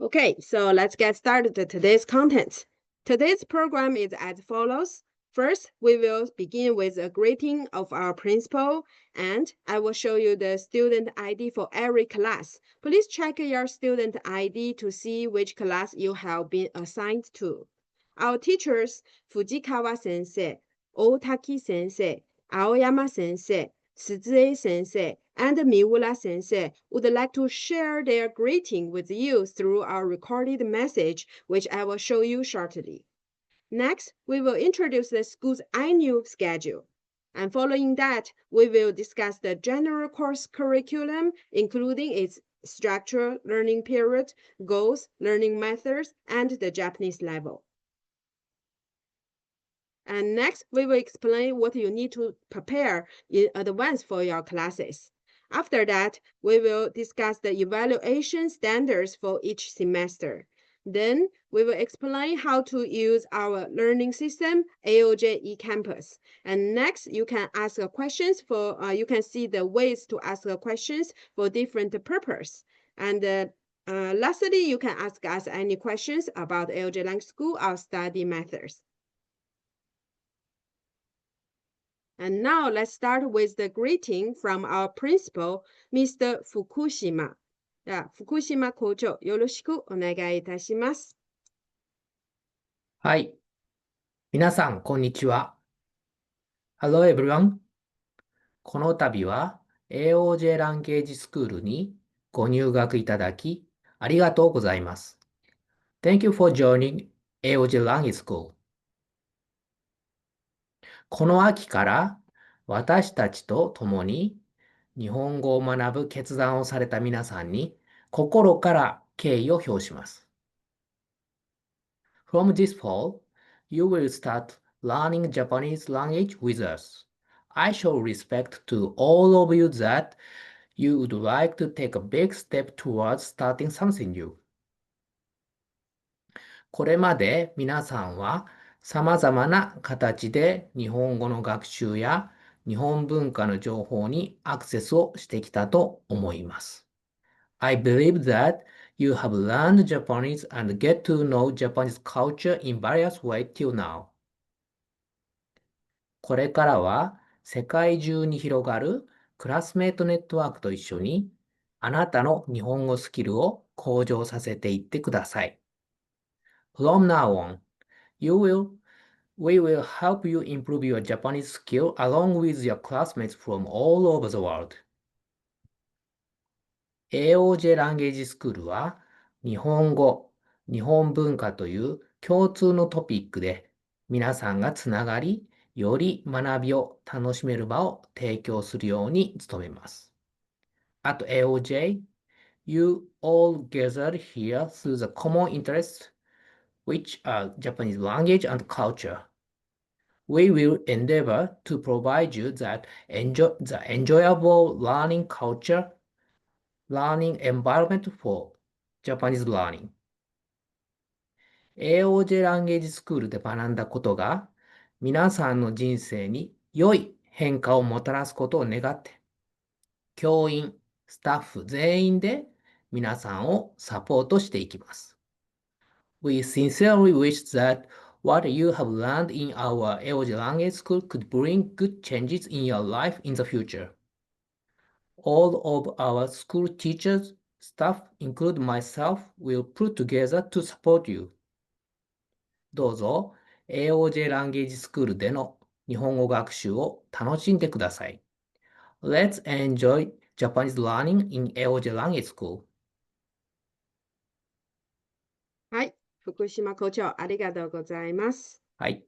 Okay, so let's get started with today's content. Today's program is as follows. First, we will begin with a greeting of our principal, and I will show you the student ID for every class. Please check your student ID to see which class you have been assigned to. Our teachers, Fujikawa sensei, Otaki sensei, Aoyama sensei, Tsuzue sensei, and Miura sensei would like to share their greeting with you through our recorded message, which I will show you shortly. Next, we will introduce the school's annual schedule. And following that, we will discuss the general course curriculum, including its structure, learning period, goals, learning methods, and the Japanese level. And next, we will explain what you need to prepare in advance for your classes. After that, we will discuss the evaluation standards for each semester. Then, we will explain how to use our learning system, AOJ eCampus. And next, you can ask questions you can see the ways to ask questions for different purposes. And lastly, you can ask us any questions about AOJ Language School or study methods. And now let's start with the greeting from our principal, Mr. Fukushima. 福島校長、よろしくお願いいたします。はい。皆さん、こんにちは。Hello everyone. この度は AOJ ランゲージスクールにご入学いただきありがとうございます。Thank you for joining AOJ Language School. この秋から私たちと共に日本語を学ぶ決断をされた皆さんに心から敬意を表します。From this fall, you will start learning Japanese language with us. I show respect to all of you that you would like to take a big step towards starting something new. これまで皆さんは様々な形で日本語の学習や日本文化の情報にアクセスをしてきたと思います。I believe that you have learned Japanese and get to know Japanese culture in various ways till now. これからは世界中に広がるクラスメートネットワークと一緒にあなたの日本語スキルを向上させていってください。From now on, we will help you improve your Japanese skill along with your classmates from all over the world. AOJ ランゲージスクールは日本語、日本文化という共通のトピックで皆さんがつながり、より学びを楽しめる場を提供するように努めます。At AOJ, you all gathered here through the common interests, which are Japanese language and culture. We will endeavor to provide you the enjoyable learning environment for Japanese learning. AOJ ランゲージスクールで学んだことが皆さんの人生に良い変化をもたらすことを願って、教員、スタッフ全員で皆さんをサポートしていきます。We sincerely wish that what you have learned in our AOJ Language School could bring good changes in your life in the future. All of our school teachers, staff, including myself, will put together to support you. どうぞ AOJ ランゲージスクールでの日本語学習を楽しんでください。Let's enjoy Japanese learning in AOJ Language School. はい、福島校長、ありがとうございます。はい。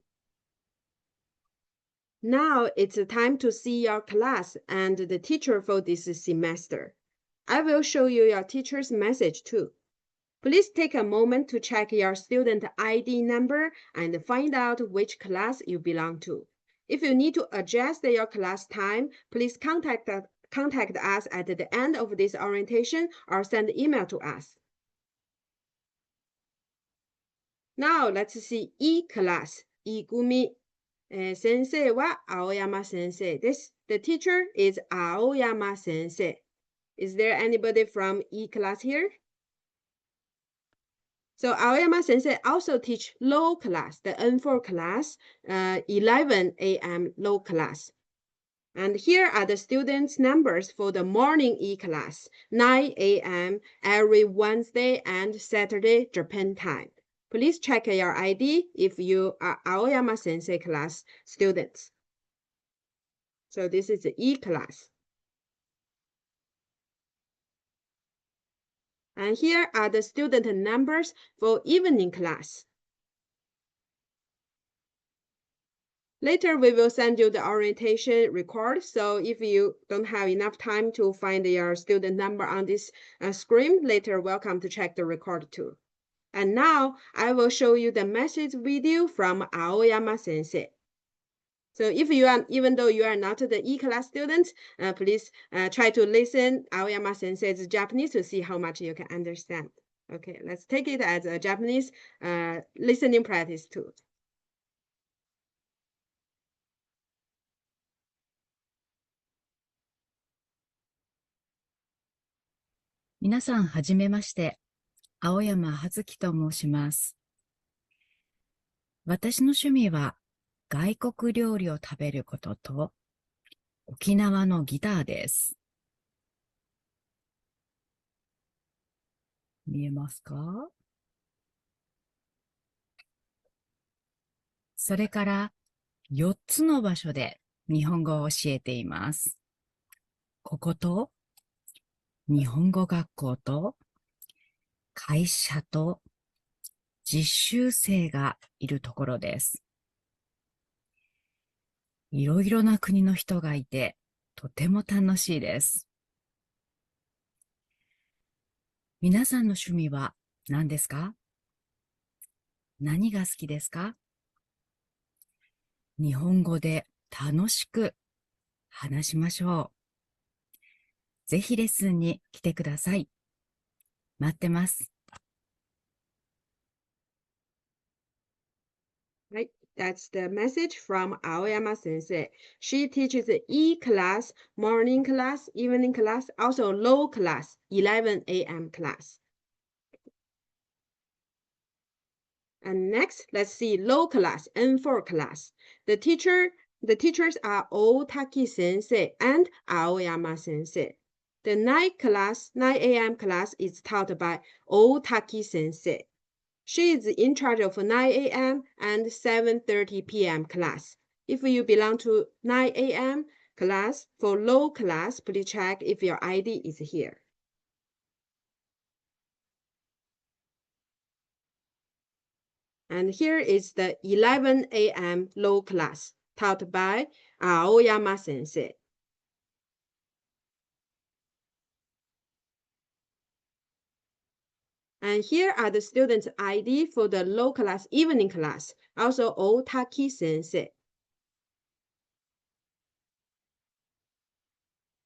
Now it's time to see your class and the teacher for this semester. I will show you your teacher's message too. Please take a moment to check your student ID number and find out which class you belong to. If you need to adjust your class time, please contact us at the end of this orientation or send email to us. Now let's see E class, E 組。先生は青山先生です。The teacher is 青山先生。Is there anybody from E class here? So Aoyama Sensei also teach low class, the N4 class, 11 a.m. low class. And here are the students' numbers for the morning E class, 9 a.m. every Wednesday and Saturday Japan time. Please check your ID if you are Aoyama Sensei class students. So this is the E class. And here are the student numbers for evening class. Later, we will send you the orientation record. So if you don't have enough time to find your student number on this screen, later welcome to check the record too. And now I will show you the message video from Aoyama Sensei. So if you are, even though you are not the E-class student, please try to listen Aoyama Sensei's Japanese to see how much you can understand. Okay, let's take it as a Japanese listening practice too. 皆さん、はじめまして。青山葉月と申します。私の趣味は、外国料理を食べることと、沖縄のギターです。見えますか？それから、4つの場所で日本語を教えています。ここと、日本語学校と、会社と、実習生がいるところです。いろいろな国の人がいて、とても楽しいです。皆さんの趣味は何ですか？何が好きですか？日本語で楽しく話しましょう。ぜひレッスンに来てください。待ってます。Right, that's the message from Aoyama Sensei. She teaches the E class, morning class, evening class, also low class, 11 a.m. class. And next, let's see low class, N4 class. The teachers are Otaki Sensei and Aoyama Sensei. The night class, 9 a.m. class is taught by Otaki Sensei. She is in charge of 9 a.m. and 7:30 p.m. class. If you belong to 9 a.m. class, for low class, please check if your ID is here. And here is the 11 a.m. low class, taught by Aoyama Sensei. And here are the students' ID for the low class evening class, also Otaki Sensei.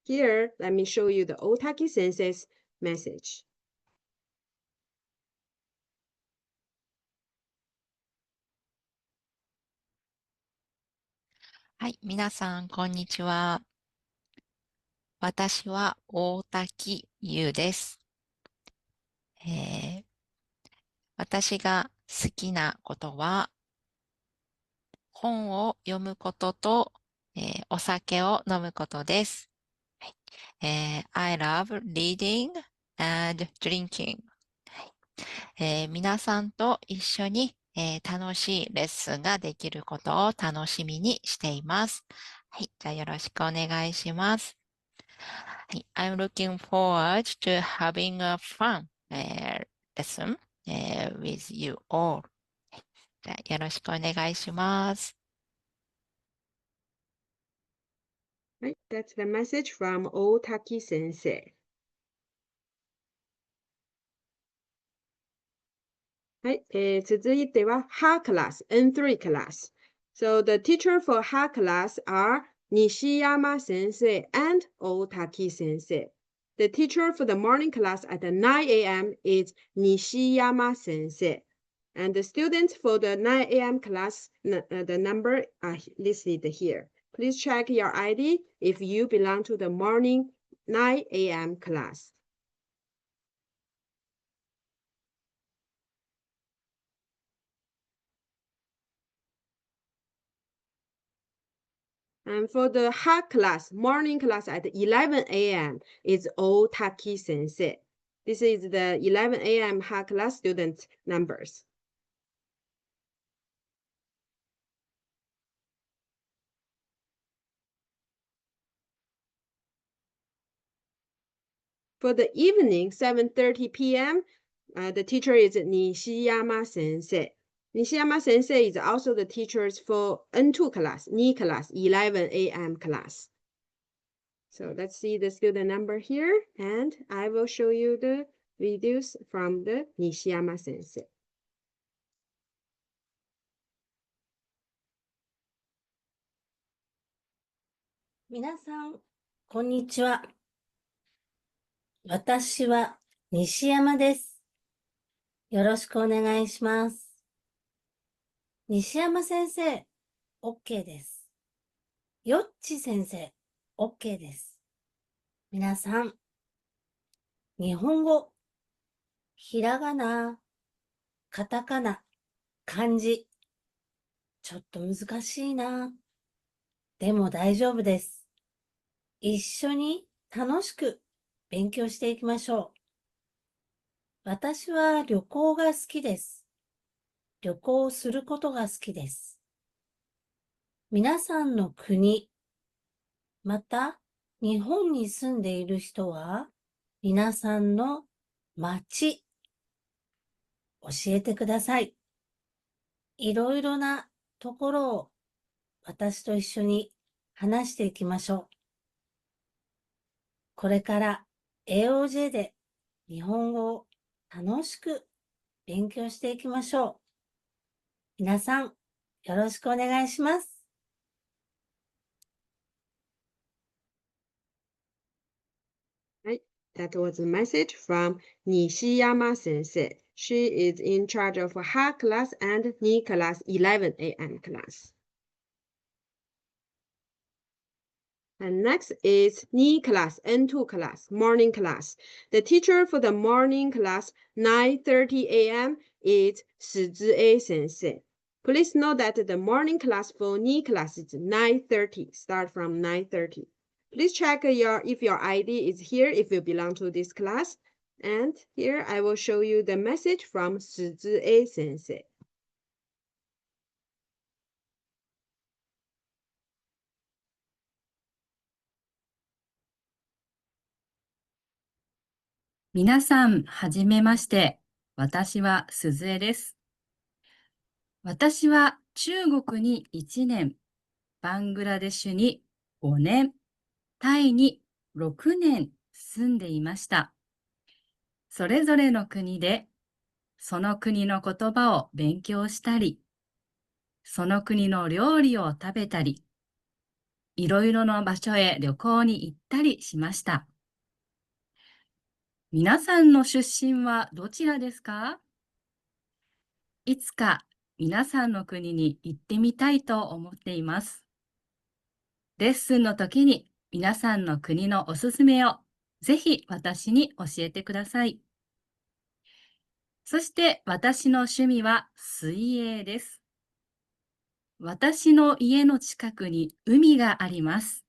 Here, let me show you the Otaki Sensei's message. Hi, 皆さん、こんにちは。私は大滝優です。私が好きなことは、本を読むことと、お酒を飲むことです。I love reading and drinking. 皆さんと一緒に、楽しいレッスンができることを楽しみにしています。はい、じゃあよろしくお願いします。I'm looking forward to having a fun lesson with you all. じゃあよろしくお願いします。Right, that's the message from Otaki Sensei. はい、続いては Her class, N3 class. So the teacher for Her class are Nishiyama Sensei and Otaki Sensei. The teacher for the morning class at 9 a.m. is Nishiyama Sensei. And the students for the 9 a.m. class, the number are listed here. Please check your ID if you belong to the morning 9 a.m. class. And for the hot class, morning class at 11 a.m. is Otaki Sensei. This is the 11 a.m. hot class student numbers. For the evening, 7:30 p.m., the teacher is Nishiyama Sensei. Nishiyama Sensei is also the teachers for N2 class, Ni class, 11 a.m. class. So let's see the student number here, and I will show you the videos from the Nishiyama Sensei. 皆さん、こんにちは。私は西山です。よろしくお願いします。西山先生、OK です。よっち先生、OK です。皆さん、日本語、ひらがな、カタカナ、漢字、ちょっと難しいな。でも大丈夫です。一緒に楽しく勉強していきましょう。私は旅行が好きです。旅行することが好きです。皆さんの国、また日本に住んでいる人は、皆さんの町、教えてください。いろいろなところを私と一緒に話していきましょう。これから AOJ で日本語を楽しく勉強していきましょう。皆さん、よろしくお願いします。That was a message from Nishiyama Sensei. She is in charge of hot class and Ni class 11 a.m. class. And next is Ni class, N2 class, morning class. The teacher for the morning class, 9:30 a.m. is Shizuei Sensei. Please note that the morning class for Ni class is 9:30, start from 9:30. Please check if your ID is here if you belong to this class. And here I will show you the message from Shizuei Sensei. 皆さん、はじめまして。私は鈴江です。私は中国に1年、バングラデシュに5年、タイに6年住んでいました。それぞれの国で、その国の言葉を勉強したり、その国の料理を食べたり、いろいろな場所へ旅行に行ったりしました。皆さんの出身はどちらですか？いつか皆さんの国に行ってみたいと思っています。レッスンの時に皆さんの国のおすすめをぜひ私に教えてください。そして私の趣味は水泳です。私の家の近くに海があります。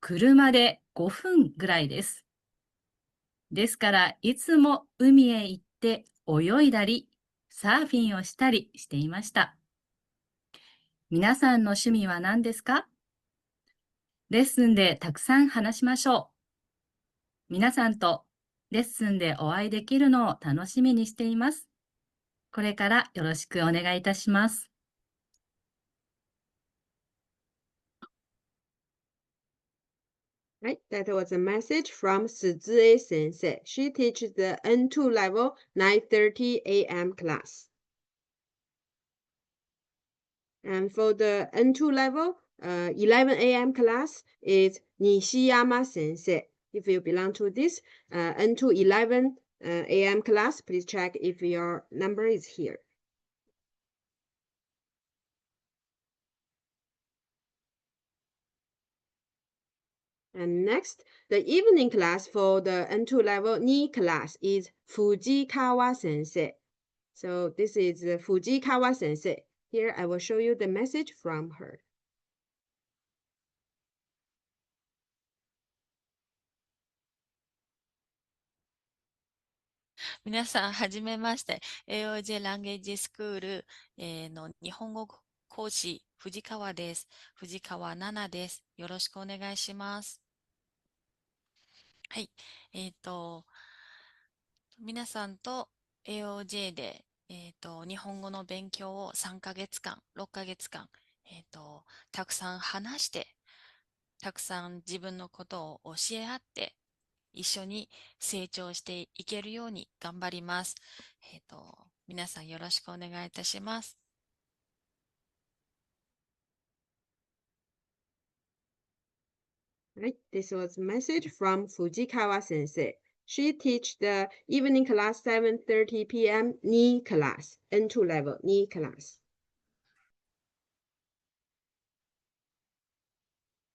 車で5分ぐらいです。ですからいつも海へ行って泳いだり、サーフィンをしたりしていました。皆さんの趣味は何ですか？レッスンでたくさん話しましょう。皆さんとレッスンでお会いできるのを楽しみにしています。これからよろしくお願いいたします。Right, that was a message from Shizuei Sensei. She teaches the N2 level 9:30 a.m. class. And for the N2 level, 11 a.m. class is Nishiyama Sensei. If you belong to this N2 11 a.m. class, please check if your number is here. And next, the evening class for the N2 level Ni class is Fujikawa Sensei. So this is Fujikawa Sensei. Here I will show you the message from her. 皆さん、はじめまして。AOJ ランゲージスクール、の日本語講師、藤川です。藤川奈々です。よろしくお願いします。はい。皆さんと AOJ で、日本語の勉強を3ヶ月間、6ヶ月間、たくさん話して、たくさん自分のことを教え合って、一緒に成長していけるように頑張ります。皆さんよろしくお願いいたします。Right, this was a message from Fujikawa sensei. She teach the evening class 7:30 p.m. Ni class, N2 level Ni class.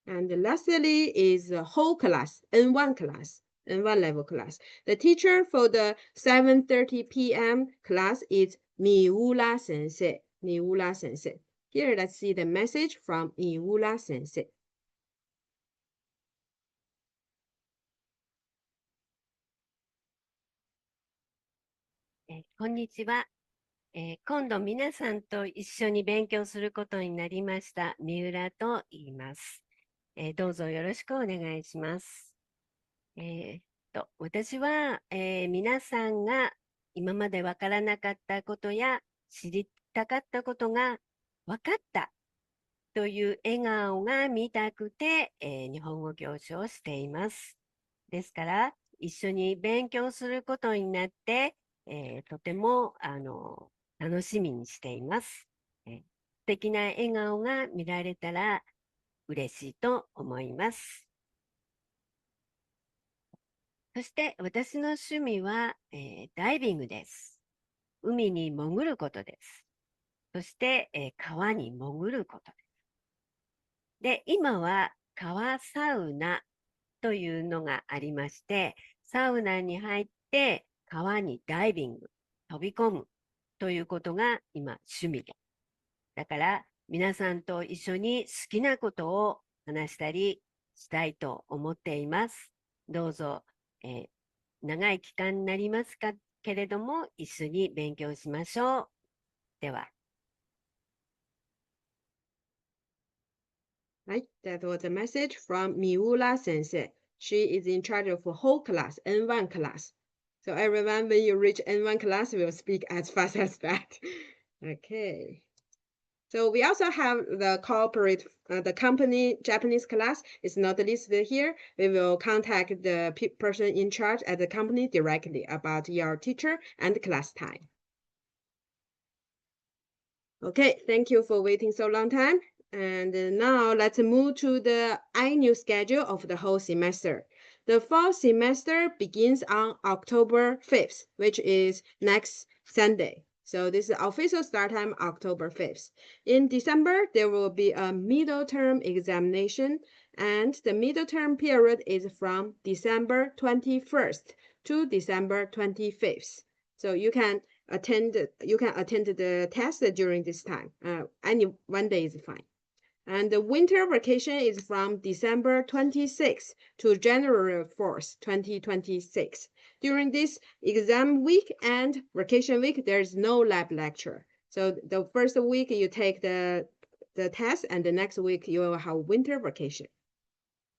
And lastly is the whole class, N1 class, N1 level class. The teacher for the 7:30 p.m. class is Miura sensei. Miura sensei. Here, let's see the message from Miura sensei. こんにちは。今度皆さんと一緒に勉強することになりました三浦と言います。どうぞよろしくお願いします。私は、皆さんが今までわからなかったことや知りたかったことがわかったという笑顔が見たくて、日本語教師をしています。ですから一緒に勉強することになってとても楽しみにしています。素敵な笑顔が見られたら嬉しいと思います。そして私の趣味は、ダイビングです。海に潜ることです。そして、川に潜ることです。で、今は川サウナというのがありまして、サウナに入って川にダイビング、飛び込むということが今趣味です。だから皆さんと一緒に好きなことを話したりしたいと思っています。どうぞ、長い期間になりますけれども一緒に勉強しましょう。では。Right, that was a message from Miura sensei. She is in charge of a whole class, N1 class. So everyone, when you reach N1 class, will speak as fast as that. Okay. So we also have the corporate, the company Japanese class is not listed here. We will contact the person in charge at the company directly about your teacher and class time. Okay, thank you for waiting so long time. And now let's move to the annual schedule of the whole semester. The fall semester begins on October 5th, which is next Sunday. So this is official start time, October 5th. In December, there will be a middle term examination, and the middle term period is from December 21st to December 25th. So you can attend the test during this time. Any one day is fine. And the winter vacation is from December 26th to January 4th, 2026. During this exam week and vacation week, there's no lab lecture. So the first week you take the test, and the next week you will have winter vacation.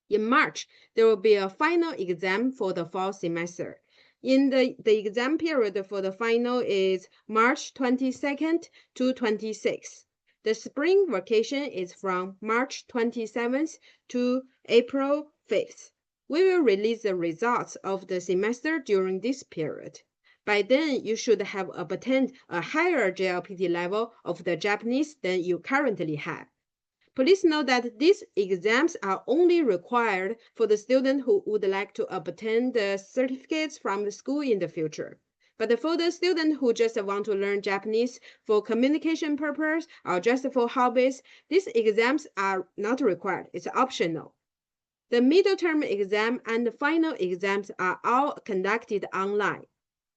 In March, there will be a final exam for the fall semester. In the exam period for the final is March 22nd to 26th. The spring vacation is from March 27th to April 5th. We will release the results of the semester during this period. By then, you should have obtained a higher JLPT level of the Japanese than you currently have. Please note that these exams are only required for the student who would like to obtain the certificates from the school in the future. But for the student who just want to learn Japanese for communication purpose or just for hobbies, these exams are not required. It's optional. The middle term exam and the final exams are all conducted online.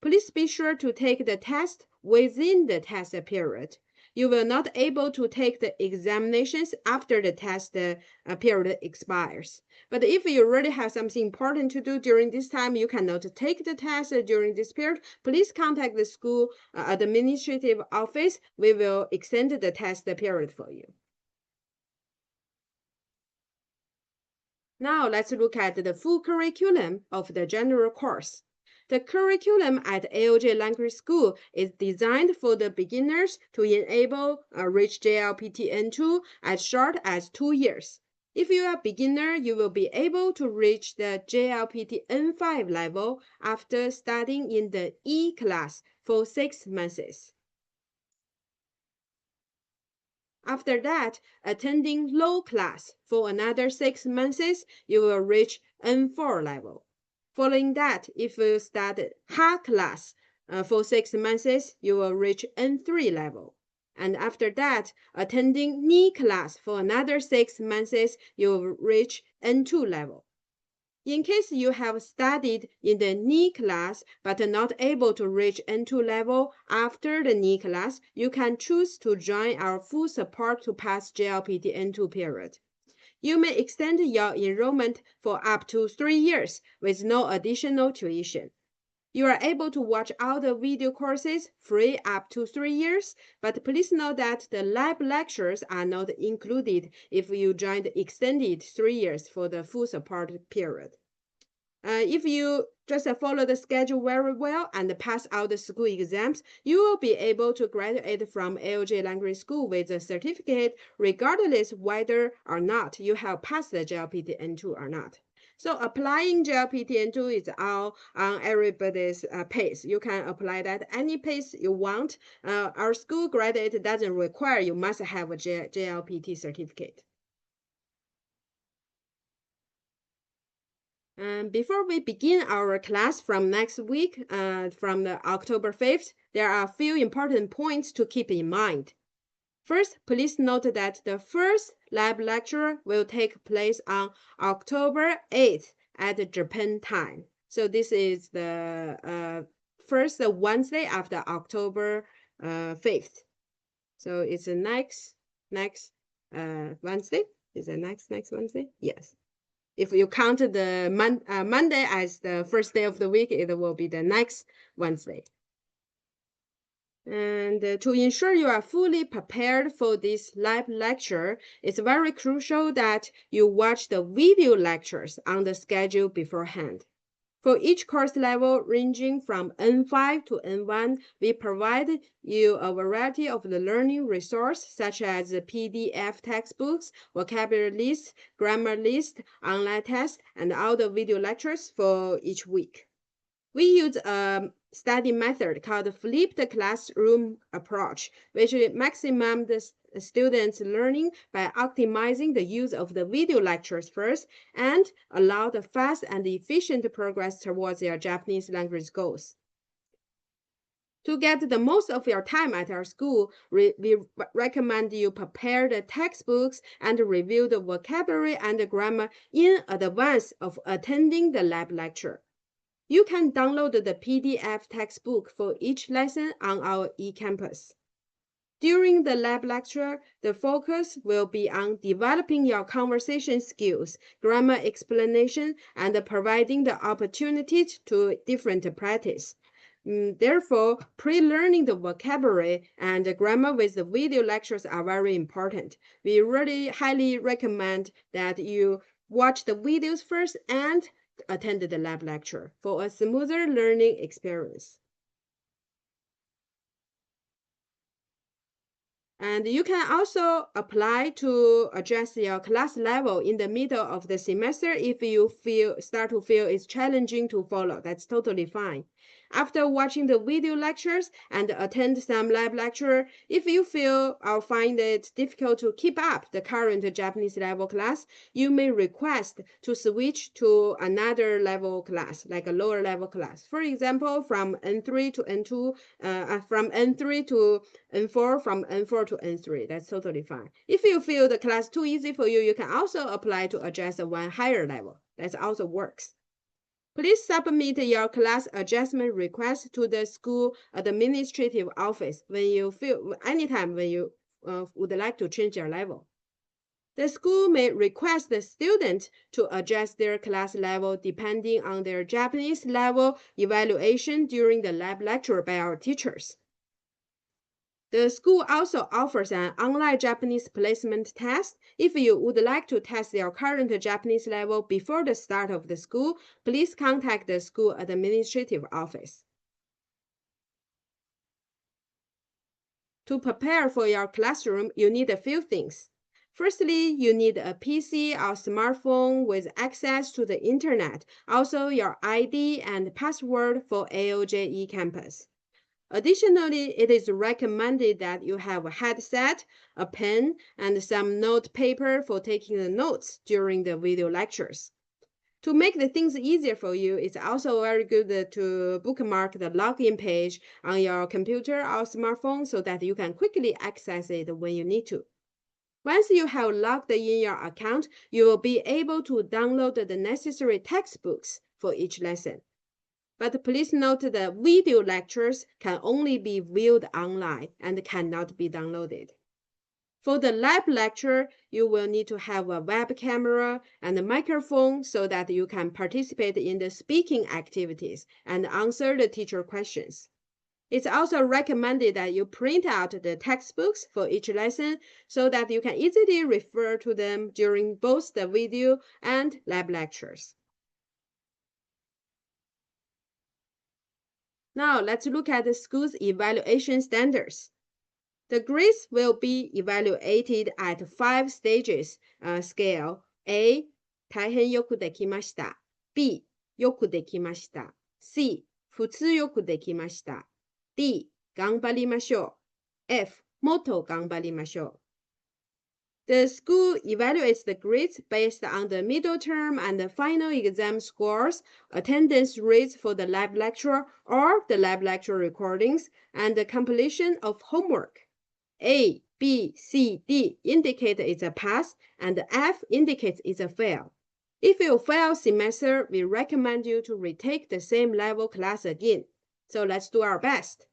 Please be sure to take the test within the test period. you will not able to take the examinations after the test period expires. But if you really have something important to do during this time, you cannot take the test during this period, please contact the school administrative office. We will extend the test period for you. Now let's look at the full curriculum of the general course. The curriculum at AOJ Language School is designed for the beginners to enable reach JLPT N2 as short as 2 years. If you are a beginner, you will be able to reach the JLPT N5 level after studying in the E class for 6 months. After that, attending low class for another 6 months, you will reach N4 level. Following that, if you study high class for 6 months, you will reach N3 level. And after that, attending knee class for another 6 months, you will reach N2 level. In case you have studied in the knee class but not able to reach N2 level after the knee class, you can choose to join our full support to pass JLPT N2 period. You may extend your enrollment for up to 3 years with no additional tuition. You are able to watch all the video courses free up to 3 years, but please note that the lab lectures are not included if you join the extended 3 years for the full support period. If you just follow the schedule very well and pass out the school exams, you will be able to graduate from AOJ Language School with a certificate regardless whether or not you have passed the JLPT N2 or not. So applying JLPT N2 is all on everybody's pace. You can apply that any pace you want. Our school graduate doesn't require you must have a JLPT certificate. Before we begin our class from next week, from the October 5th, there are a few important points to keep in mind. First, please note that the first lab lecture will take place on October 8th at Japan time. So this is the first Wednesday after October 5th. So it's the next Wednesday. Is it next Wednesday? Yes. If you count the Monday as the first day of the week, it will be the next Wednesday. And to ensure you are fully prepared for this live lecture, it's very crucial that you watch the video lectures on the schedule beforehand. For each course level ranging from N5 to N1, we provide you a variety of the learning resources such as PDF textbooks, vocabulary lists, grammar lists, online tests, and all the video lectures for each week. We use a study method called flipped classroom approach, which maximizes the students' learning by optimizing the use of the video lectures first and allow the fast and efficient progress towards their Japanese language goals. To get the most of your time at our school, we recommend you prepare the textbooks and review the vocabulary and grammar in advance of attending the lab lecture. You can download the PDF textbook for each lesson on our eCampus. During the lab lecture, the focus will be on developing your conversation skills, grammar explanation, and providing the opportunities to different practice. Therefore, pre-learning the vocabulary and the grammar with the video lectures are very important. We really highly recommend that you watch the videos first and attend the lab lecture for a smoother learning experience. And you can also apply to adjust your class level in the middle of the semester if you start to feel it's challenging to follow. That's totally fine. After watching the video lectures and attend some lab lecture, if you feel or find it difficult to keep up the current Japanese level class, you may request to switch to another level class, like a lower level class. For example, from N3 to N2, from N3 to N4, from N4 to N3. That's totally fine. If you feel the class too easy for you, you can also apply to adjust one higher level. That also works. Please submit your class adjustment request to the school administrative office when you feel anytime when you would like to change your level. The school may request the student to adjust their class level depending on their Japanese level evaluation during the lab lecture by our teachers. The school also offers an online Japanese placement test. If you would like to test your current Japanese level before the start of the school, please contact the school administrative office. To prepare for your classroom, you need a few things. Firstly, you need a PC or smartphone with access to the internet, also your ID and password for AOJ eCampus. Additionally, it is recommended that you have a headset, a pen, and some note paper for taking the notes during the video lectures. To make the things easier for you, it's also very good to bookmark the login page on your computer or smartphone so that you can quickly access it when you need to. Once you have logged in your account, you will be able to download the necessary textbooks for each lesson. But please note that video lectures can only be viewed online and cannot be downloaded. For the lab lecture, you will need to have a web camera and a microphone so that you can participate in the speaking activities and answer the teacher questions. It's also recommended that you print out the textbooks for each lesson so that you can easily refer to them during both the video and lab lectures. Now, let's look at the school's evaluation standards. The grades will be evaluated at 5 stages scale. A, 大変よくできました。B, よくできました。C, 普通よくできました。D, 頑張りましょう。F, もっと頑張りましょう。The school evaluates the grades based on the middle term and the final exam scores, attendance rates for the lab lecture or the lab lecture recordings, and the completion of homework. A, B, C, D indicate it's a pass, and F indicates it's a fail. If you fail semester, we recommend you to retake the same level class again. So let's do our best.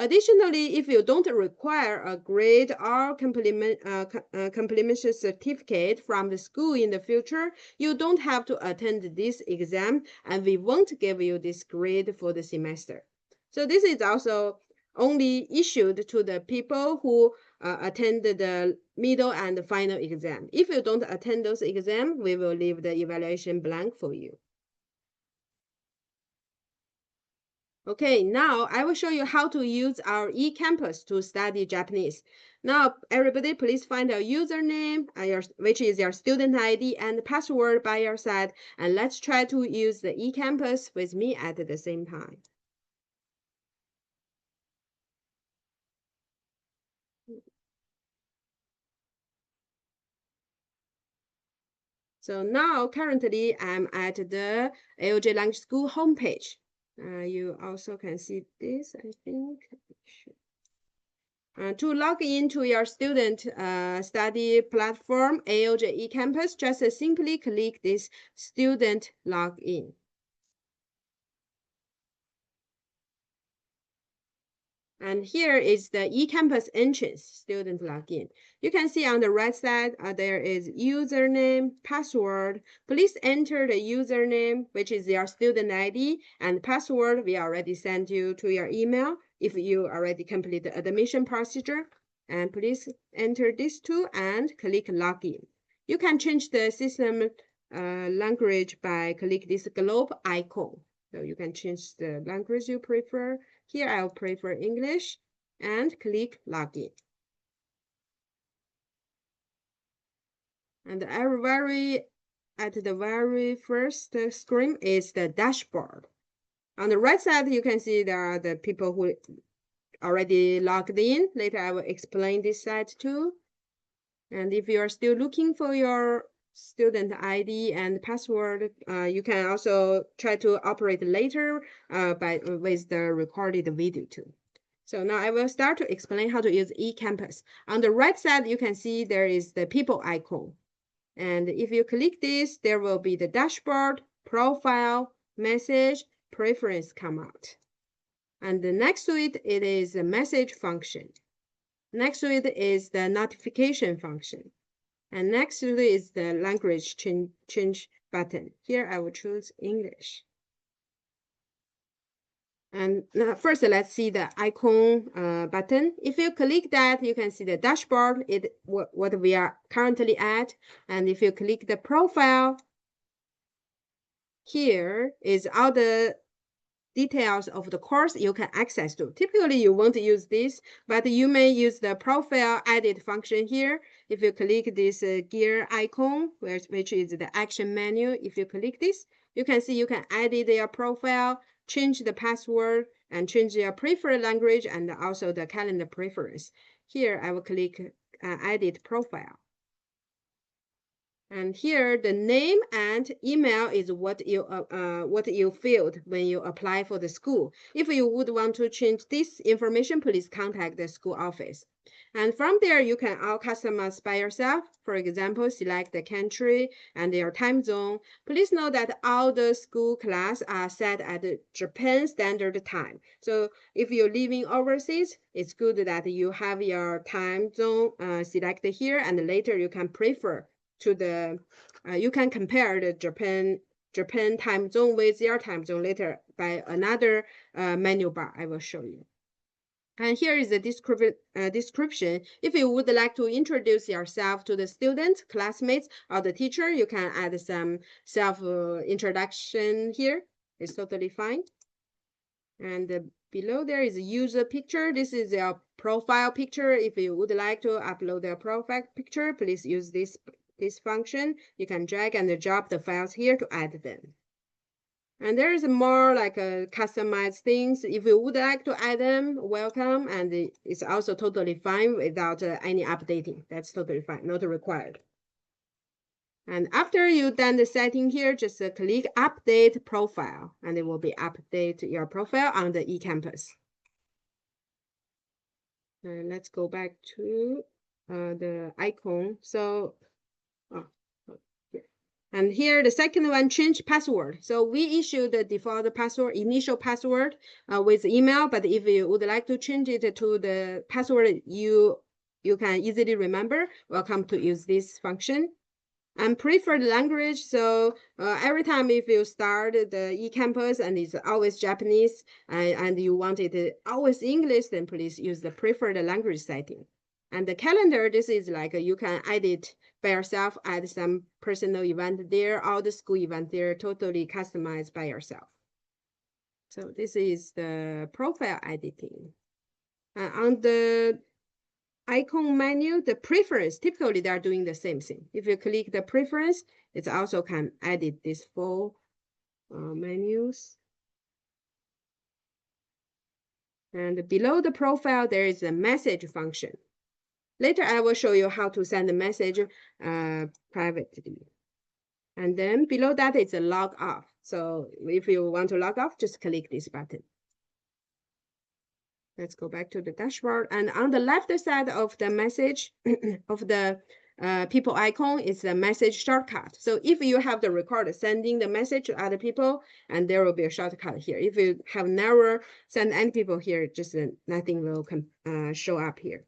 Additionally, if you don't require a grade or complimentary certificate from the school in the future, you don't have to attend this exam, and we won't give you this grade for the semester. So this is also only issued to the people who attend the middle and final exam. If you don't attend those exams, we will leave the evaluation blank for you. Okay, now I will show you how to use our eCampus to study Japanese. Now, everybody, please find a username, which is your student ID and password by your side, and let's try to use the eCampus with me at the same time. So now, currently, I'm at the AOJ Language School homepage. You also can see this, I think. To log into your student study platform, AOJ eCampus, just simply click this student login. And here is the eCampus entrance student login. You can see on the right side, there is username, password. Please enter the username, which is your student ID, and password we already sent you to your email if you already complete the admission procedure. And please enter this too and click login. You can change the system language by click this globe icon. So you can change the language you prefer. Here I'll prefer English and click login. And at the very first screen is the dashboard. On the right side, you can see there are the people who already logged in. Later, I will explain this side too. And if you are still looking for your student ID and password, you can also try to operate later with the recorded video too. So now I will start to explain how to use eCampus. On the right side, you can see there is the people icon. And if you click this, there will be the dashboard, profile, message preference come out. And next to it, it is a message function. Next to it is the notification function. And next to it is the language change button. Here I will choose English. And first, let's see the icon button. If you click that, you can see the dashboard, what we are currently at. And if you click the profile, here is all the details of the course you can access to. Typically, you won't use this, but you may use the profile edit function here. If you click this gear icon, which is the action menu, if you click this, you can see you can edit your profile, change the password, and change your preferred language, and also the calendar preference. Here, I will click edit profile. And here, the name and email is what you filled when you apply for the school. If you would want to change this information, please contact the school office. And from there, you can all customize by yourself. For example, select the country and your time zone. Please note that all the school classes are set at Japan Standard Time. So if you're living overseas, it's good that you have your time zone selected here, and later you can prefer to the, you can compare the Japan time zone with your time zone later by another menu bar I will show you. And here is the description. If you would like to introduce yourself to the students, classmates, or the teacher, you can add some self-introduction here. It's totally fine. And below there is a user picture. This is your profile picture. If you would like to upload a profile picture, please use this function. You can drag and drop the files here to add them. And there is more like customized things. If you would like to add them, welcome. And it's also totally fine without any updating. That's totally fine, not required. And after you've done the setting here, just click update profile, and it will be update your profile on the eCampus. Let's go back to the icon. So, and here, the second one, change password. So we issue the default password, initial password with email, but if you would like to change it to the password you can easily remember, welcome to use this function. And preferred language, so every time if you start the eCampus and it's always Japanese and you want it always English, then please use the preferred language setting. And the calendar, this is like you can edit by yourself, add some personal event there, all the school event there, totally customized by yourself. So this is the profile editing. On the icon menu, the preference, typically they are doing the same thing. If you click the preference, it also can edit these four menus. And below the profile, there is a message function. Later, I will show you how to send a message privately. And then below that, it's a log off. So if you want to log off, just click this button. Let's go back to the dashboard. And on the left side of the message of the people icon is the message shortcut. So if you have the record sending the message to other people, and there will be a shortcut here. If you have never sent any people here, just nothing will show up here.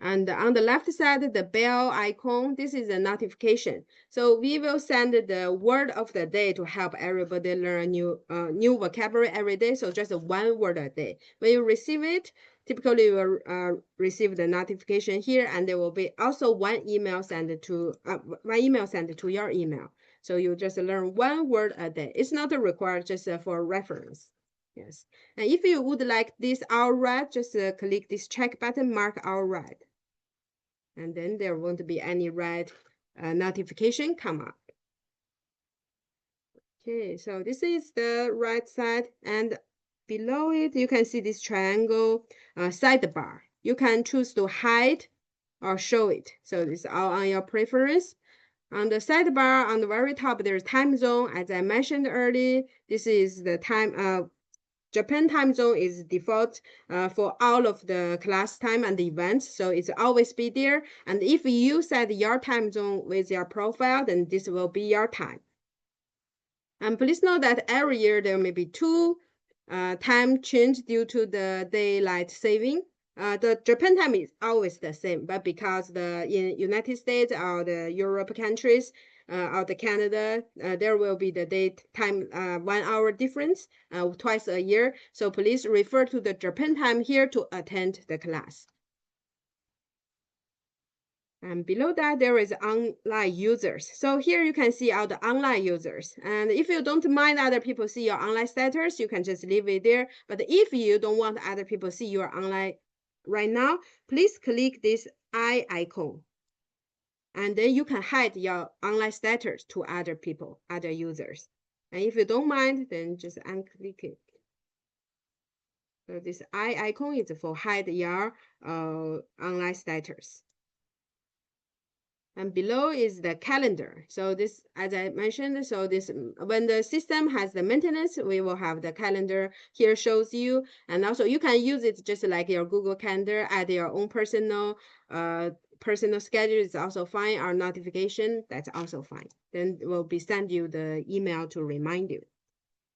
And on the left side, the bell icon, this is a notification. So we will send the word of the day to help everybody learn new vocabulary every day. So just one word a day. When you receive it, typically you will receive the notification here, and there will be also one email sent to your email. So you just learn one word a day. It's not required, just for reference. Yes. And if you would like this all read, just click this check button, mark all read. And then there won't be any red notification come up. Okay, so this is the right side, and below it, you can see this triangle sidebar. You can choose to hide or show it. So this is all on your preference. On the sidebar, on the very top, there's time zone. As I mentioned earlier, this is the time, Japan time zone is default for all of the class time and the events, so it's always be there. And if you set your time zone with your profile, then this will be your time. And please note that every year there may be 2 time change due to the daylight saving. The Japan time is always the same, but because in United States or the Europe countries or the Canada, there will be the daytime 1 hour difference twice a year. So please refer to the Japan time here to attend the class. And below that, there is online users. So here you can see all the online users. And if you don't mind other people see your online status, you can just leave it there. But if you don't want other people see your online right now, please click this eye icon. And then you can hide your online status to other people, other users. And if you don't mind, then just unclick it. So this eye icon is for hide your online status. And below is the calendar. So this, as I mentioned, so this, when the system has the maintenance, we will have the calendar here shows you. And also you can use it just like your Google Calendar, add your own personal schedule is also fine, or notification, that's also fine. Then we'll be send you the email to remind you.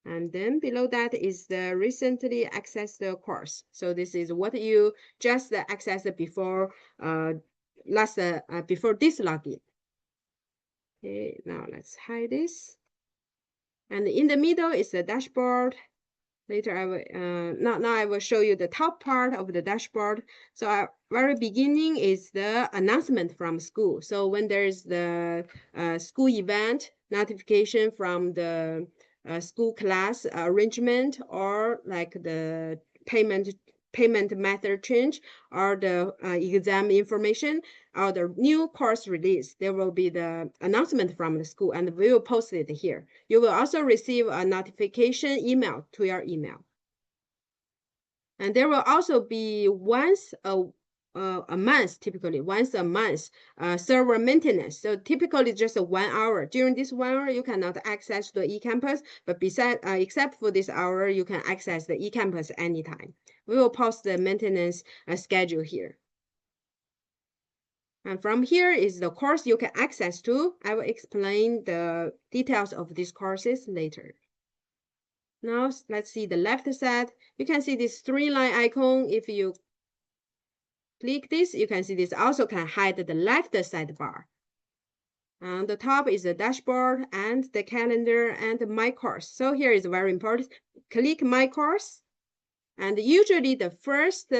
And then below that is the recently accessed course. So this is what you just accessed before before this login. Okay, now let's hide this. And in the middle is the dashboard. Later I will now I will show you the top part of the dashboard. So our very beginning is the announcement from school. So when there's the school event notification from the school class arrangement, or like the payment method change, or the exam information, or the new course release, there will be the announcement from the school, and we will post it here. You will also receive a notification email to your email. And there will also be once a month, typically once a month, server maintenance. So typically just 1 hour. During this 1 hour, you cannot access the eCampus, but besides, except for this hour, you can access the eCampus anytime. We will post the maintenance schedule here. And from here is the course you can access to. I will explain the details of these courses later. Now let's see the left side. You can see this 3-line icon. If you click this, you can see this also can hide the left sidebar. On the top is the dashboard and the calendar and my course. So here is very important. Click my course. And usually the first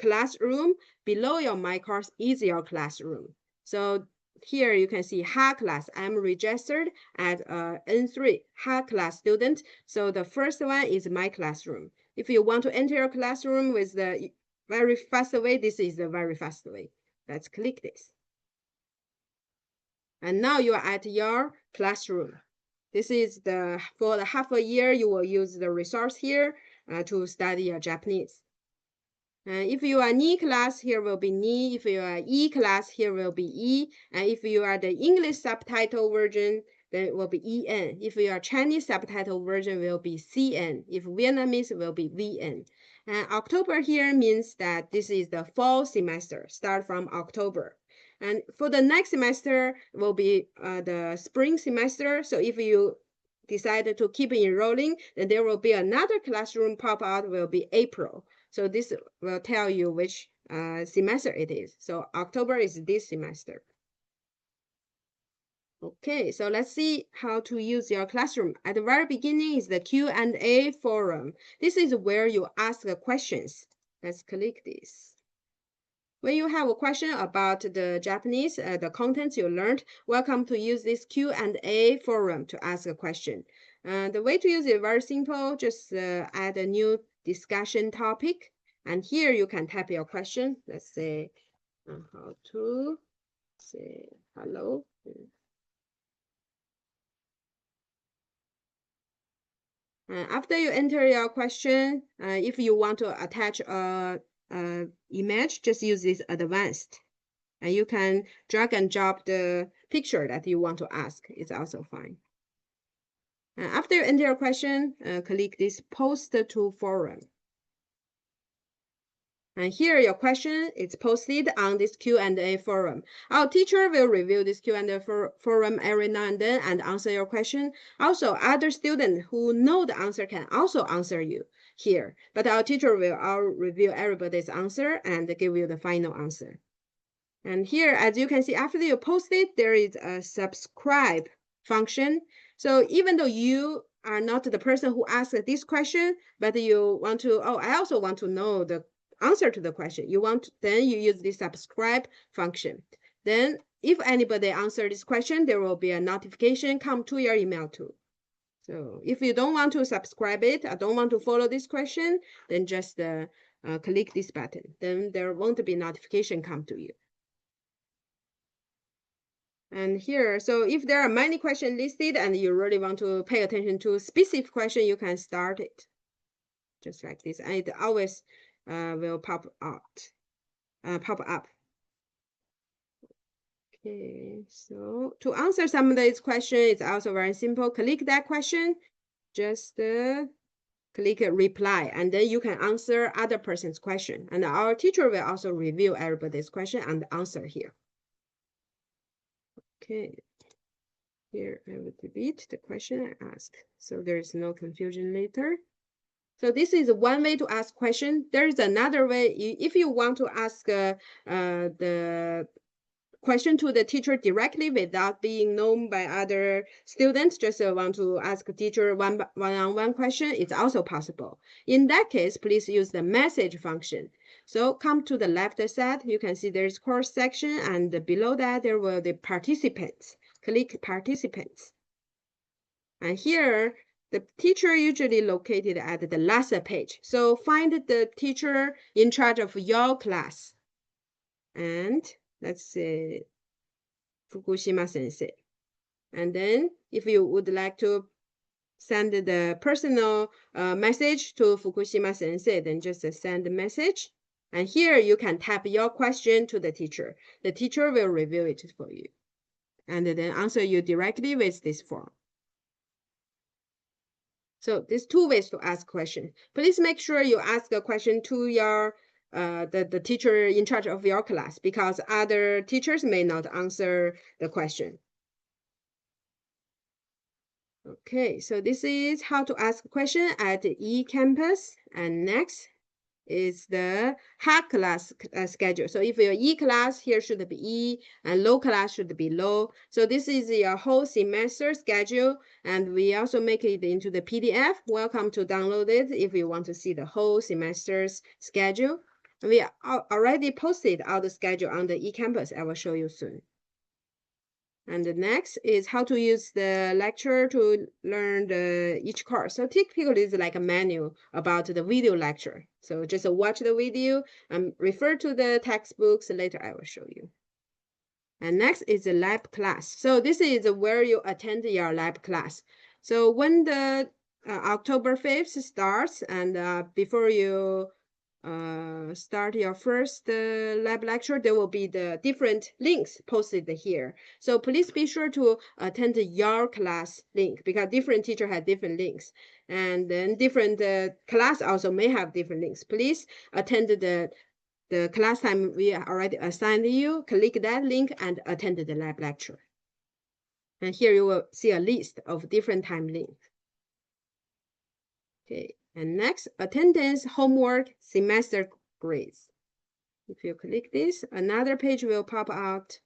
classroom below your my course is your classroom. So here you can see HA class. I'm registered as N3 HA class student. So the first one is my classroom. If you want to enter your classroom with the very fast way, this is the very fast way. Let's click this. And now you are at your classroom. This is for the half a year, you will use the resource here to study your Japanese. If you are NI class, here will be NI. If you are E class, here will be E. And if you are the English subtitle version, then it will be EN. If you are Chinese subtitle version, will be CN. If Vietnamese, will be VN. And October here means that this is the fall semester, start from October. And for the next semester will be the spring semester. So if you decide to keep enrolling, then there will be another classroom pop out, will be April. So this will tell you which semester it is. So October is this semester. Okay, so let's see how to use your classroom. At the very beginning is the Q&A forum. This is where you ask the questions. Let's click this. When you have a question about the Japanese, the contents you learned, welcome to use this Q&A forum to ask a question. The way to use it is very simple. Just add a new discussion topic. And here you can type your question. Let's say how to say hello. After you enter your question, if you want to attach a image, just use this advanced. And you can drag and drop the picture that you want to ask. It's also fine. After you enter your question, click this post to forum. And here your question is posted on this Q&A forum. Our teacher will review this Q&A forum every now and then and answer your question. Also, other students who know the answer can also answer you here. But our teacher will review everybody's answer and give you the final answer. And here, as you can see, after you post it, there is a subscribe function. So even though you are not the person who asked this question, but you want to, I also want to know the answer to the question. Then you use the subscribe function. Then if anybody answers this question, there will be a notification come to your email too. So if you don't want to subscribe it, or don't want to follow this question, then just click this button. Then there won't be notification come to you. And here, so if there are many questions listed and you really want to pay attention to a specific question, you can start it just like this. And it always will pop up. Okay, so to answer some of these questions, it's also very simple. Click that question, just click reply, and then you can answer other person's question. And our teacher will also review everybody's question and answer here. Okay, here I will delete the question I asked, so there is no confusion later. So this is one way to ask question. There is another way. If you want to ask the question to the teacher directly without being known by other students, just want to ask a teacher one-on-one question, it's also possible. In that case, please use the message function. So come to the left side, you can see there's course section, and below that there will be participants. Click participants. And here, the teacher usually located at the last page. So find the teacher in charge of your class. And let's say Fukushima Sensei. And then if you would like to send the personal message to Fukushima Sensei, then just send the message. And here you can type your question to the teacher. The teacher will review it for you and then answer you directly with this form. So there's two ways to ask questions. Please make sure you ask a question to your the teacher in charge of your class, because other teachers may not answer the question. Okay, so this is how to ask a question at the eCampus. And next is the high class schedule. So if your E class, here should be E, and low class should be low. So this is your whole semester schedule, and we also make it into the PDF. Welcome to download it if you want to see the whole semester's schedule. We already posted all the schedule on the eCampus. I will show you soon. And the next is how to use the lecture to learn each course. So typically it's like a menu about the video lecture. So just watch the video and refer to the textbooks. Later I will show you. And next is the lab class. So this is where you attend your lab class. So when the October 5th starts, and before you start your first lab lecture, there will be the different links posted here. So please be sure to attend your class link, because different teacher have different links, and then different class also may have different links. Please attend the class time we already assigned you, click that link and attend the lab lecture. And here you will see a list of different time links. Okay. And next, attendance, homework, semester grades. If you click this, another page will pop out.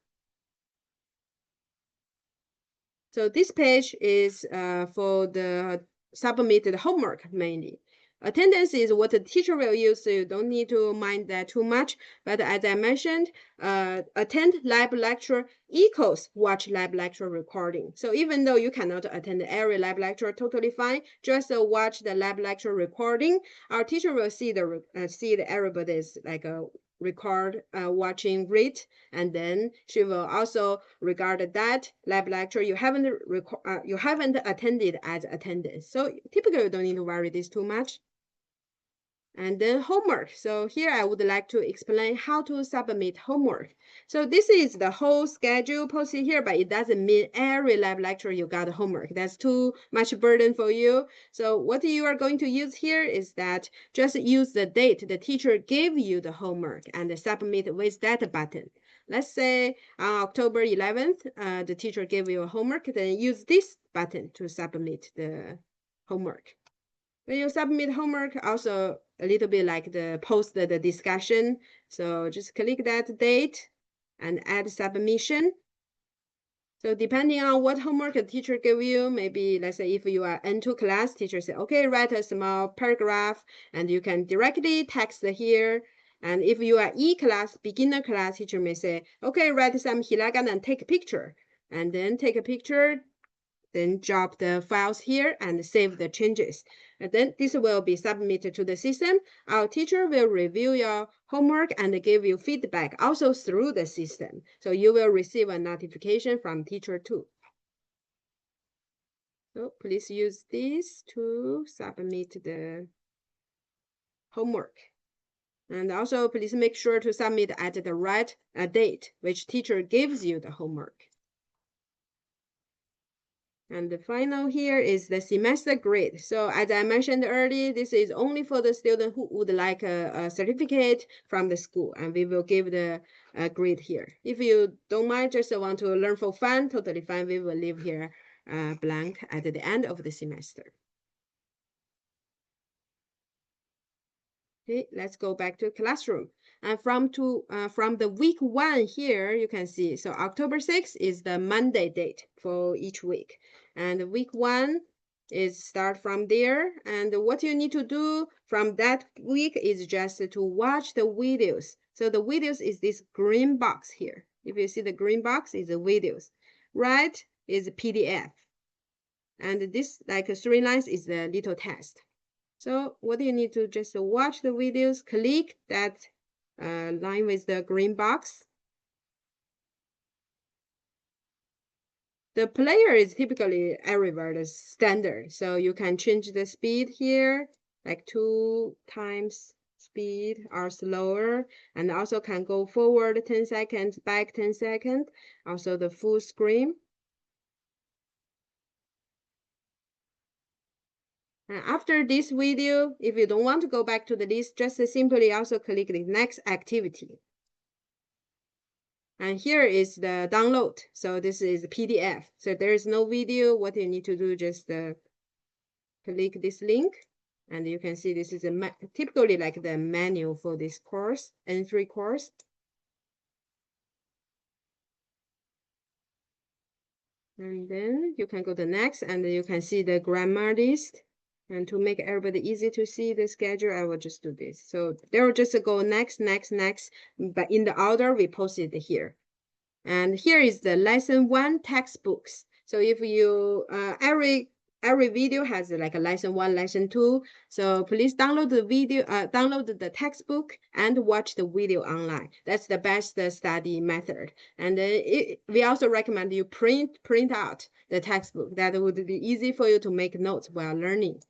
So this page is for the submitted homework mainly. Attendance is what the teacher will use, so you don't need to mind that too much. But as I mentioned, attend lab lecture equals watch lab lecture recording. So even though you cannot attend every lab lecture, totally fine. Just watch the lab lecture recording. Our teacher will see everybody's like a record watching rate, and then she will also regard that lab lecture you haven't attended as attendance. So typically you don't need to worry this too much. And then homework. So here I would like to explain how to submit homework. So this is the whole schedule posted here, but it doesn't mean every lab lecture you got homework. That's too much burden for you. So what you are going to use here is that just use the date the teacher gave you the homework and submit with that button. Let's say on October 11th, the teacher gave you a homework, then use this button to submit the homework. When you submit homework, also a little bit like the post the discussion. So just click that date and add submission. So depending on what homework the teacher gave you, maybe let's say if you are N2 class, teacher say, okay, write a small paragraph and you can directly text here. And if you are E class, beginner class, teacher may say, okay, write some hiragana and take a picture. And then take a picture, then drop the files here and save the changes. And then this will be submitted to the system. Our teacher will review your homework and give you feedback also through the system. So you will receive a notification from teacher too. So please use this to submit the homework. And also please make sure to submit at the right date, which teacher gives you the homework. And the final here is the semester grade. So as I mentioned earlier, this is only for the student who would like a certificate from the school, and we will give the grade here. If you don't mind, just want to learn for fun, totally fine. We will leave here blank at the end of the semester. Okay, let's go back to classroom. And from the week 1 here, you can see, so October 6th is the Monday date for each week. And week 1 is start from there. And what you need to do from that week is just to watch the videos. So the videos is this green box here. If you see the green box is the videos. Right is PDF. And this like 3 lines is the little test. So what do you need to just watch the videos, click that line with the green box. The player is typically everywhere the standard. So you can change the speed here, like 2 times speed or slower, and also can go forward 10 seconds, back 10 seconds, also the full screen. And after this video, if you don't want to go back to the list, just simply also click the next activity. And here is the download. So this is PDF. So there is no video. What you need to do, just click this link. And you can see this is typically like the menu for this course, N3 course. And then you can go to next, and you can see the grammar list. And to make everybody easy to see the schedule, I will just do this. So they will just go next, next, next, but in the order we posted here. And here is the lesson 1 textbooks. So if you, every video has like a lesson 1, lesson 2. So please download the video, download the textbook and watch the video online. That's the best study method. And we also recommend you print out the textbook. That would be easy for you to make notes while learning.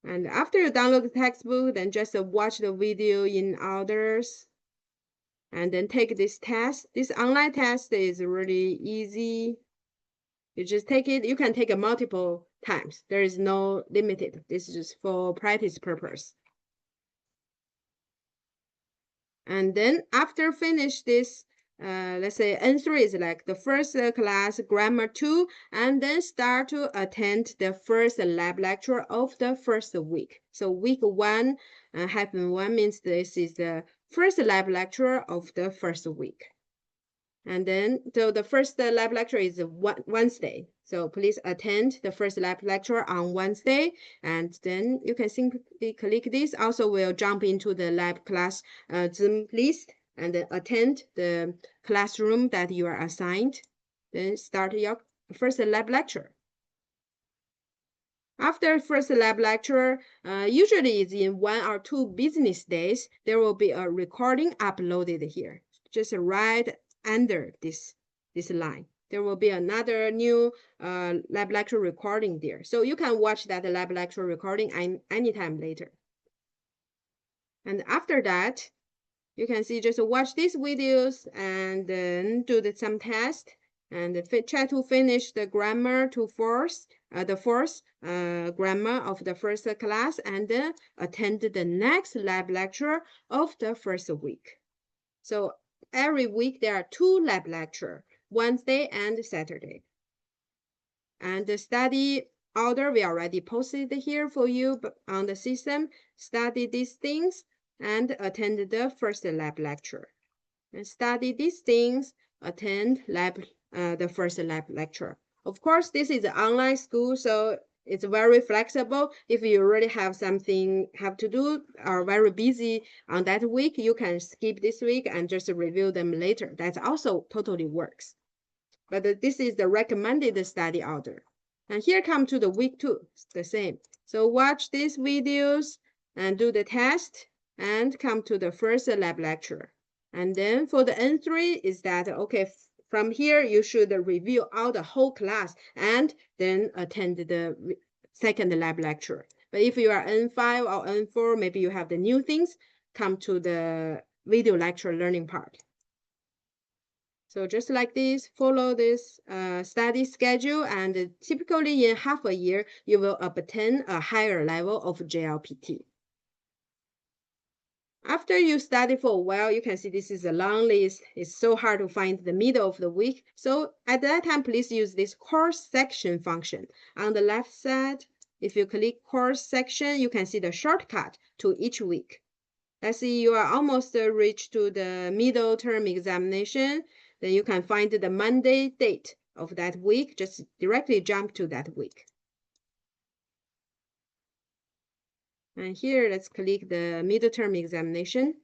And after you download the textbook, then just watch the video in orders. And then take this test. This online test is really easy. You just take it. You can take it multiple times. There is no limited. This is just for practice purpose. And then after finish this, let's say N3 is like the first class, grammar 2, and then start to attend the first lab lecture of the first week. So week 1, -1 means this is the first lab lecture of the first week. And then, so the first lab lecture is Wednesday. So please attend the first lab lecture on Wednesday. And then you can simply click this. Also, we'll jump into the lab class Zoom list and attend the classroom that you are assigned. Then start your first lab lecture. After first lab lecture, usually it's in 1 or 2 business days, there will be a recording uploaded here. Just right under this line. There will be another new lab lecture recording there. So you can watch that lab lecture recording anytime later. And after that, you can see just watch these videos and then do some test and try to finish the grammar to the fourth grammar of the first class, and then attend the next lab lecture of the first week. So every week there are 2 lab lectures, Wednesday and Saturday. And the study order we already posted here for you on the system. Study these things and attend the first lab lecture. And study these things, attend the first lab lecture. Of course, this is an online school, so it's very flexible. If you really have something to do or very busy on that week, you can skip this week and just review them later. That also totally works. But this is the recommended study order. And here come to the week 2, it's the same. So watch these videos and do the test and come to the first lab lecture. And then for the N3 is that, okay, from here you should review all the whole class and then attend the second lab lecture. But if you are N5 or N4, maybe you have the new things, come to the video lecture learning part. So just like this, follow this study schedule, and typically in half a year, you will obtain a higher level of JLPT. After you study for a while, you can see this is a long list. It's so hard to find the middle of the week. So at that time, please use this course section function. On the left side, if you click course section, you can see the shortcut to each week. Let's see, you are almost reached to the middle term examination. Then you can find the Monday date of that week. Just directly jump to that week. And here, let's click the midterm examination.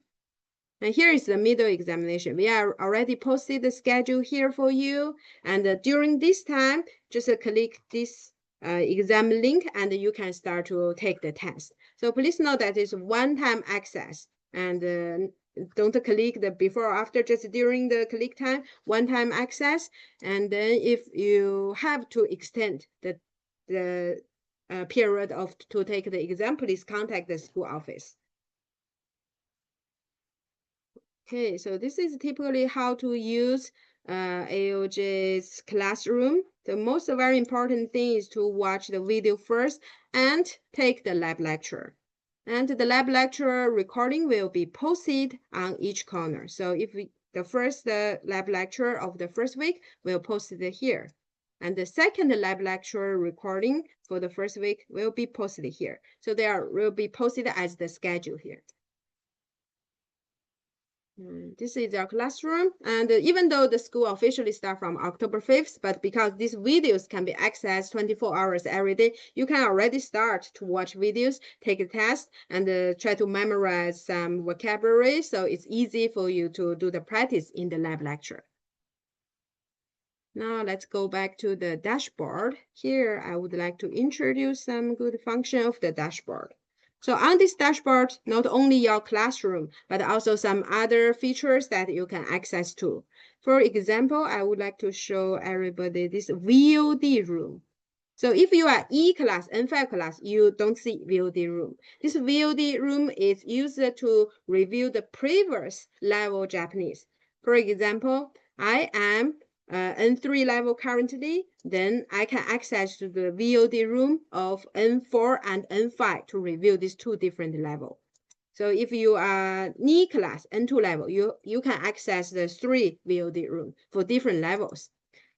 And here is the middle examination. We are already posted the schedule here for you. And during this time, just click this exam link and you can start to take the test. So please note that it's one-time access. And don't click the before or after, just during the click time, one-time access. And then if you have to extend the period to take the exam, please contact the school office. Okay, so this is typically how to use AOJ's classroom. The most very important thing is to watch the video first and take the lab lecture. And the lab lecture recording will be posted on each corner. So if the first lab lecture of the first week, we'll post it here. And the second lab lecture recording for the first week will be posted here. So they will be posted as the schedule here. This is our classroom, and even though the school officially starts from October 5th, but because these videos can be accessed 24 hours every day, you can already start to watch videos, take a test, and try to memorize some vocabulary, so it's easy for you to do the practice in the lab lecture. Now let's go back to the dashboard. Here, I would like to introduce some good function of the dashboard. So on this dashboard, not only your classroom, but also some other features that you can access to. For example, I would like to show everybody this VOD room. So if you are E class, N5 class, you don't see VOD room. This VOD room is used to review the previous level Japanese. For example, I am N3 level currently, then I can access to the VOD room of N4 and N5 to review these 2 different levels. So if you are NE class, N2 level, you can access the 3 VOD room for different levels.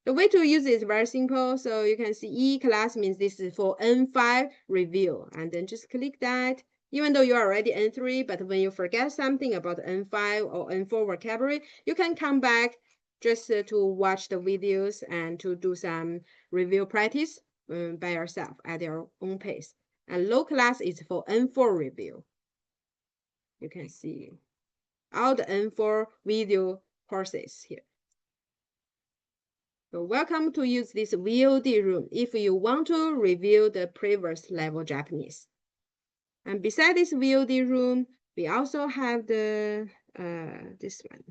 The way to use it is very simple. So you can see E class means this is for N5 review, and then just click that. Even though you're already N3, but when you forget something about N5 or N4 vocabulary, you can come back just to watch the videos and to do some review practice by yourself at your own pace. And low class is for N4 review. You can see all the N4 video courses here. So welcome to use this VOD room if you want to review the previous level Japanese. And beside this VOD room, we also have the this one.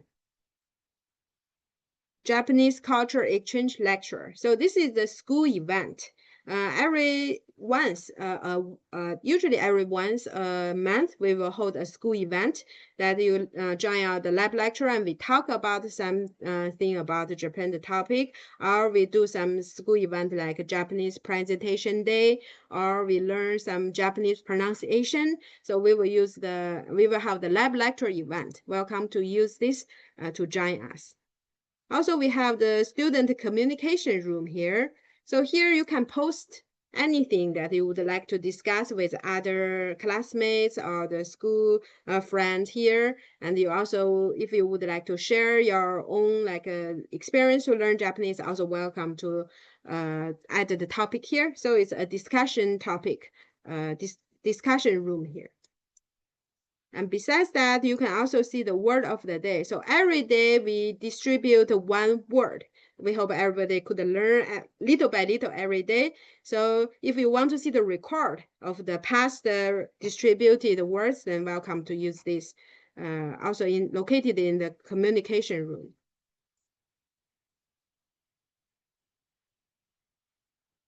Japanese Culture Exchange Lecture. So this is the school event. Every once, usually every once a month, we will hold a school event that you join out the lab lecture and we talk about some thing about the Japan topic, or we do some school event like a Japanese presentation day, or we learn some Japanese pronunciation. So we will have the lab lecture event. Welcome to use this to join us. Also, we have the student communication room here. So here you can post anything that you would like to discuss with other classmates or the school friends here. And you also, if you would like to share your own experience to learn Japanese, also welcome to add the topic here. So it's a discussion topic, discussion room here. And besides that, you can also see the word of the day. So every day we distribute one word. We hope everybody could learn little by little every day. So if you want to see the record of the past distributed words, then welcome to use this. Also located in the communication room.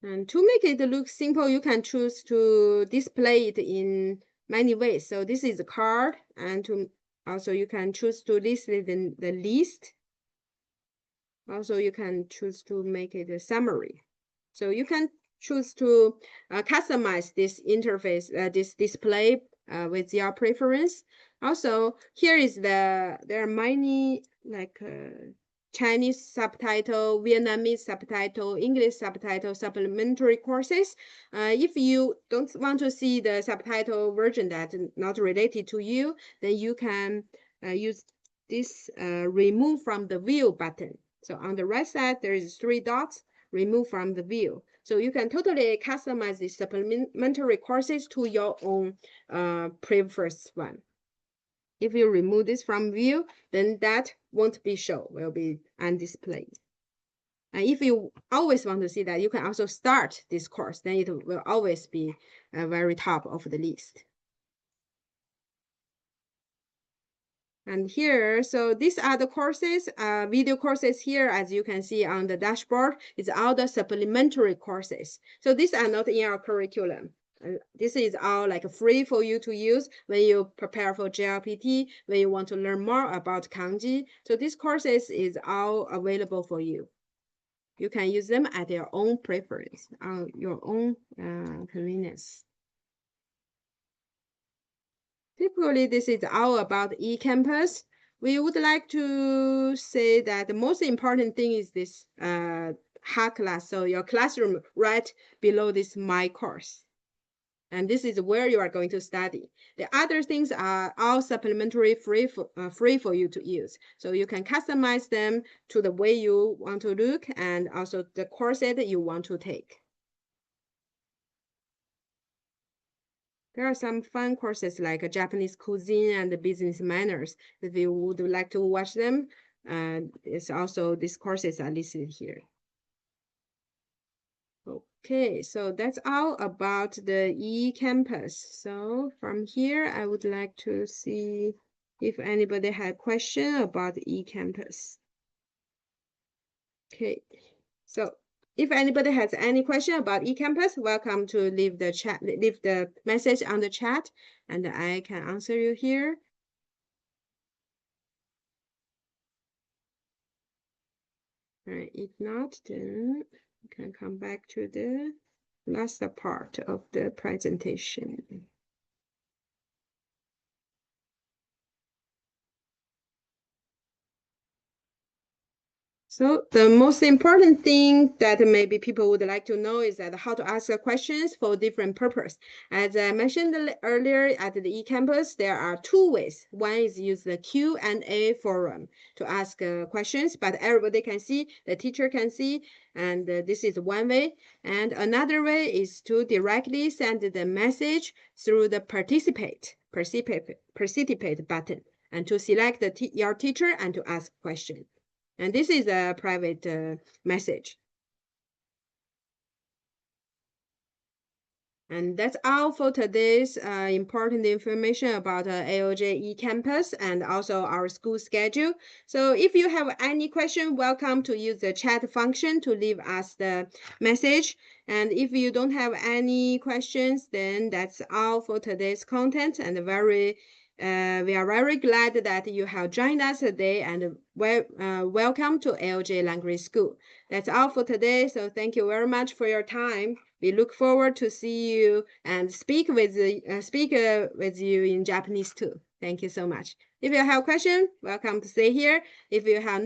And to make it look simple, you can choose to display it in many ways. So this is a card, and also you can choose to list it in the list. Also, you can choose to make it a summary. So you can choose to customize this interface, this display with your preference. Also, here is there are many Chinese subtitle, Vietnamese subtitle, English subtitle, supplementary courses. If you don't want to see the subtitle version that is not related to you, then you can use this remove from the view button. So on the right side, there is 3 dots, remove from the view. So you can totally customize the supplementary courses to your own preferred one. If you remove this from view, then that won't be shown, will be on display. And if you always want to see that, you can also start this course, then it will always be very top of the list. And here, so these are the courses, video courses here, as you can see on the dashboard, is all the supplementary courses. So these are not in our curriculum. This is all free for you to use when you prepare for JLPT, when you want to learn more about kanji. So these courses is all available for you. You can use them at your own preference, your own convenience. Typically, this is all about eCampus. We would like to say that the most important thing is this hot class. So your classroom right below this My Course. And this is where you are going to study. The other things are all supplementary, free for you to use. So you can customize them to the way you want to look and also the courses that you want to take. There are some fun courses like Japanese cuisine and business manners. If you would like to watch them, it's also these courses are listed here. Okay, so that's all about the eCampus. So from here, I would like to see if anybody had a question about eCampus. Okay, so if anybody has any question about eCampus, welcome to leave the message on the chat, and I can answer you here. All right, if not, then we can come back to the last part of the presentation. So the most important thing that maybe people would like to know is that how to ask questions for different purpose. As I mentioned earlier at the eCampus, there are 2 ways. One is use the Q&A forum to ask questions, but everybody can see, the teacher can see, and this is one way. And another way is to directly send the message through the participate button and to select your teacher and to ask questions. And this is a private message. And that's all for today's important information about AOJ campus and also our school schedule. So if you have any question, welcome to use the chat function to leave us the message. And if you don't have any questions, then that's all for today's content. And we are very glad that you have joined us today, and welcome to AOJ Language School. That's all for today. So thank you very much for your time. We look forward to see you and speak with you in Japanese too. Thank you so much. If you have questions, welcome to stay here. If you have